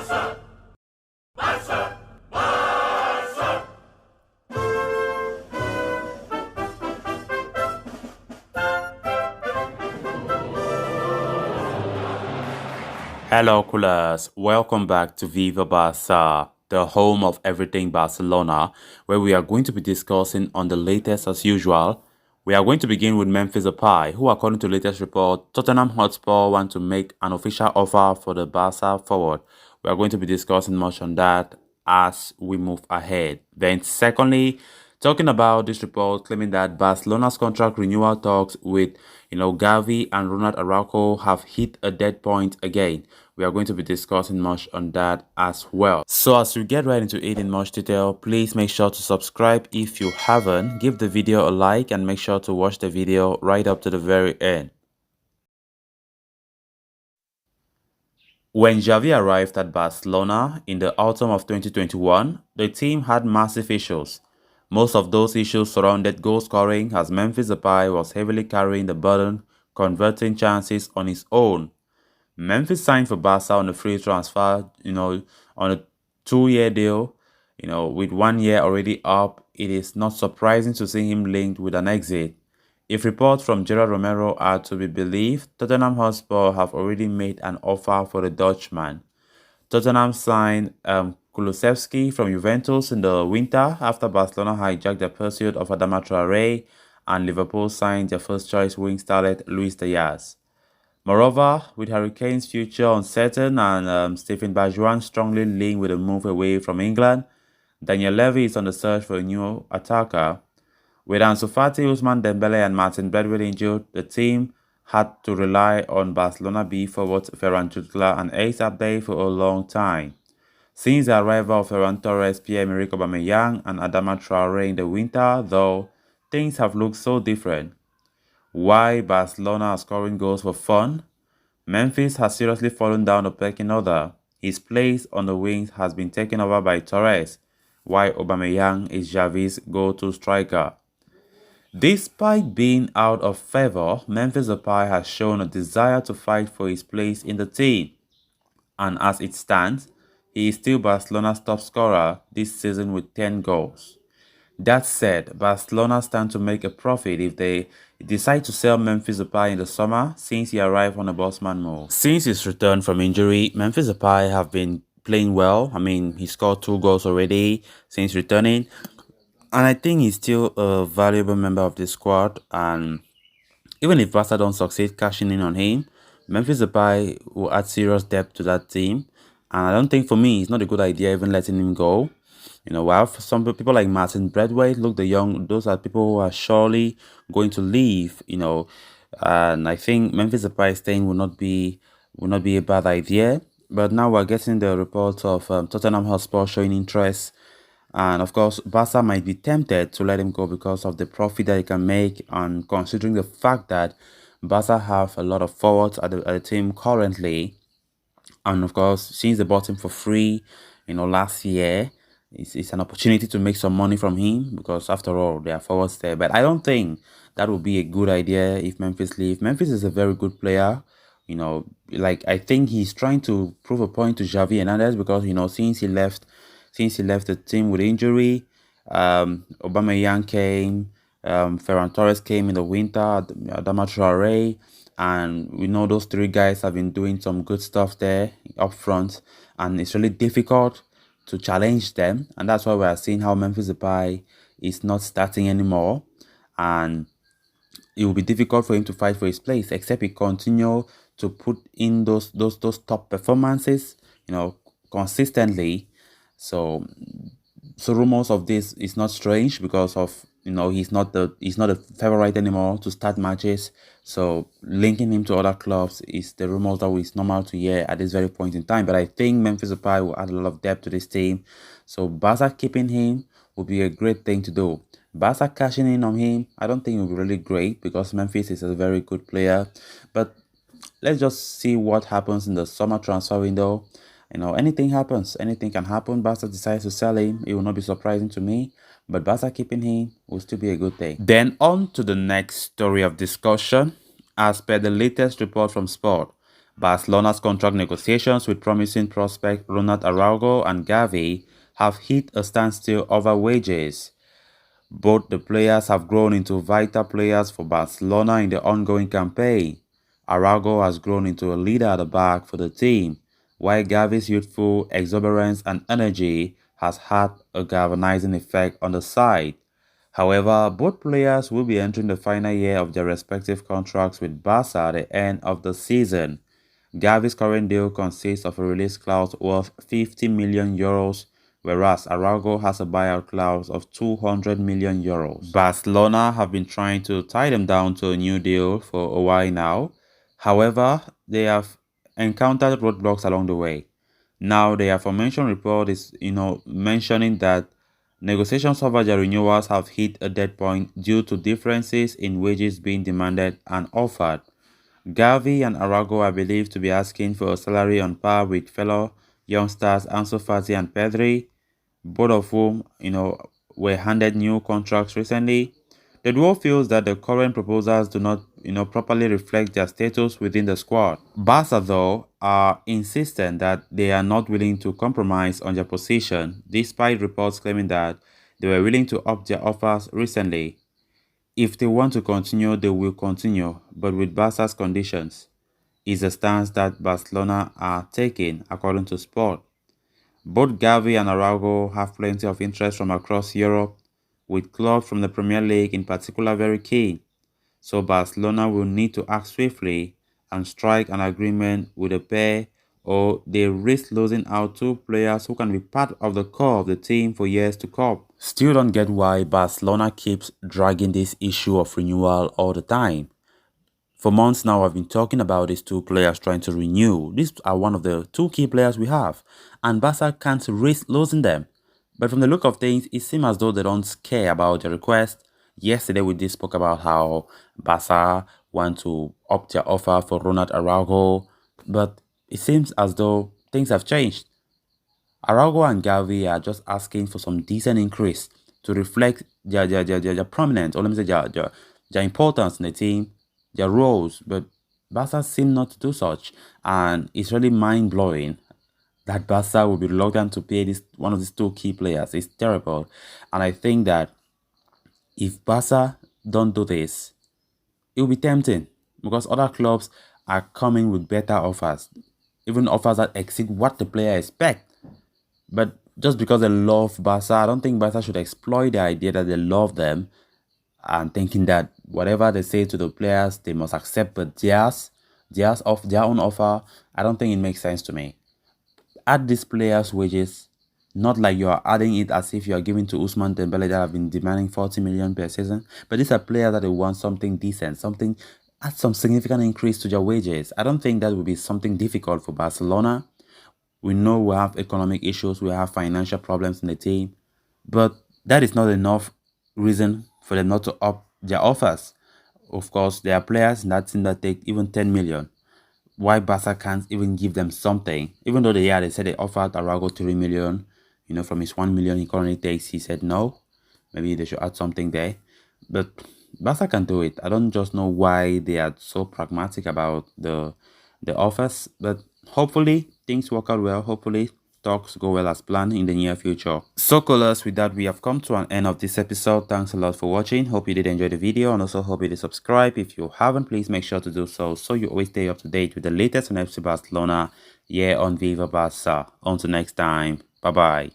Hello, coolers. Welcome back to Viva Barca, the home of everything Barcelona, where we are going to be discussing on the latest as usual. We are going to begin with Memphis Depay, who, according to latest report, Tottenham Hotspur want to make an official offer for the Barca forward. We are going to be discussing much on that as we move ahead. Then, secondly, talking about this report claiming that Barcelona's contract renewal talks with Gavi and Ronald Araujo have hit a dead point again. We are going to be discussing much on that as well. So as we get right into it in much detail, please make sure to subscribe if you haven't, give the video a like and make sure to watch the video right up to the very end. When Xavi arrived at Barcelona in the autumn of 2021, the team had massive issues. Most of those issues surrounded goal scoring as Memphis Depay was heavily carrying the burden, converting chances on his own. Memphis signed for Barca on a free transfer, on a 2-year deal, with 1 year already up. It is not surprising to see him linked with an exit. If reports from Gerard Romero are to be believed, Tottenham Hotspur have already made an offer for the Dutchman. Tottenham signed Kulusevski from Juventus in the winter after Barcelona hijacked the pursuit of Adama Traore, and Liverpool signed their first-choice wing starlet Luis Diaz. Moreover, with Hurricanes' future uncertain and Stephen Bajuan strongly linked with a move away from England, Daniel Levy is on the search for a new attacker. With Ansu Fati, Ousmane Dembele and Martin Braithwaite injured, the team had to rely on Barcelona B forwards Ferran Jutgla and Ace Abde for a long time. Since the arrival of Ferran Torres, Pierre-Emerick Aubameyang and Adama Traore in the winter, though, things have looked so different. Why Barcelona are scoring goals for fun? Memphis has seriously fallen down the pecking order. His place on the wings has been taken over by Torres, while Aubameyang is Xavi's go-to striker. Despite being out of favor, Memphis Depay has shown a desire to fight for his place in the team. And as it stands, he is still Barcelona's top scorer this season with 10 goals. That said, Barcelona stand to make a profit if they decide to sell Memphis Depay in the summer since he arrived on a Bosman move. Since his return from injury, Memphis Depay have been playing well. I mean, he scored 2 goals already since returning. And I think he's still a valuable member of the squad. And even if Barca don't succeed cashing in on him, Memphis Depay will add serious depth to that team. And I don't think, for me, it's not a good idea even letting him go. While some people like Martin Braithwaite, look, the young, those are people who are surely going to leave, and I think Memphis Depay staying will not be a bad idea. But now we're getting the reports of Tottenham Hotspur showing interest. And of course, Barca might be tempted to let him go because of the profit that he can make, and considering the fact that Barca have a lot of forwards at the team currently. And of course, since they bought him for free, last year, it's an opportunity to make some money from him because after all, they are forwards there. But I don't think that would be a good idea if Memphis leave. Memphis is a very good player. Like I think he's trying to prove a point to Xavi Hernandez because, since he left the team with injury, Aubameyang came, Ferran Torres came in the winter, Adama Traore, and we know those 3 guys have been doing some good stuff there up front, and it's really difficult to challenge them, and that's why we are seeing how Memphis Depay is not starting anymore, and it will be difficult for him to fight for his place, except he continue to put in those top performances, consistently. So rumors of this is not strange because of he's not a favorite anymore to start matches. So linking him to other clubs is the rumors that is normal to hear at this very point in time. But I think Memphis Depay will add a lot of depth to this team. So Barca keeping him would be a great thing to do. Barca cashing in on him, I don't think it will be really great because Memphis is a very good player. But let's just see what happens in the summer transfer window. Anything happens. Anything can happen. Barca decides to sell him. It will not be surprising to me. But Barca keeping him will still be a good thing. Then on to the next story of discussion. As per the latest report from Sport, Barcelona's contract negotiations with promising prospect Ronald Araujo and Gavi have hit a standstill over wages. Both the players have grown into vital players for Barcelona in the ongoing campaign. Araujo has grown into a leader at the back for the team, while Gavi's youthful exuberance and energy has had a galvanizing effect on the side. However, both players will be entering the final year of their respective contracts with Barca at the end of the season. Gavi's current deal consists of a release clause worth €50 million, whereas Araujo has a buyout clause of €200 million. Barcelona have been trying to tie them down to a new deal for a while now. However, they have encountered roadblocks along the way. Now, the aforementioned report is, mentioning that negotiations over their renewals have hit a dead point due to differences in wages being demanded and offered. Gavi and Araujo are believed to be asking for a salary on par with fellow youngsters Ansu Fati and Pedri, both of whom, were handed new contracts recently. The duo feels that the current proposals do not, properly reflect their status within the squad. Barca, though, are insistent that they are not willing to compromise on their position, despite reports claiming that they were willing to up their offers recently. If they want to continue, they will continue, but with Barca's conditions, is the stance that Barcelona are taking, according to Sport. Both Gavi and Araujo have plenty of interest from across Europe, with clubs from the Premier League in particular very keen. So Barcelona will need to act swiftly and strike an agreement with the pair, or they risk losing out two players who can be part of the core of the team for years to come. Still don't get why Barcelona keeps dragging this issue of renewal all the time. For months now, I've been talking about these two players trying to renew. These are one of the two key players we have, and Barca can't risk losing them. But from the look of things, it seems as though they don't care about the request. Yesterday, we did spoke about how Barca want to up their offer for Ronald Araujo, but it seems as though things have changed. Araujo and Gavi are just asking for some decent increase to reflect their prominence, or let me say their importance in the team, their roles, but Barca seem not to do such, and it's really mind-blowing that Barca will be reluctant to pay one of these two key players. It's terrible, and I think that if Barca don't do this, it will be tempting because other clubs are coming with better offers, even offers that exceed what the player expects. But just because they love Barca, I don't think Barca should exploit the idea that they love them and thinking that whatever they say to the players, they must accept, but theirs of their own offer. I don't think it makes sense to me. Add these players' wages, not like you are adding it as if you are giving to Ousmane Dembele that have been demanding 40 million per season. But these are players that they want something decent, add some significant increase to their wages. I don't think that would be something difficult for Barcelona. We know we have economic issues, we have financial problems in the team, but that is not enough reason for them not to up their offers. Of course, there are players in that team that take even 10 million. Why Barca can't even give them something? Even though they said they offered Arago 3 million, from his 1 million he currently takes, he said no. Maybe they should add something there. But Barca can do it. I don't just know why they are so pragmatic about the offers, but hopefully things work out well. Hopefully talks go well as planned in the near future. So callers, with that we have come to an end of this episode. Thanks a lot for watching. Hope you did enjoy the video, and also hope you did subscribe. If you haven't, please make sure to do so you always stay up to date with the latest on FC Barcelona here on Viva Barca. Until next time, bye bye.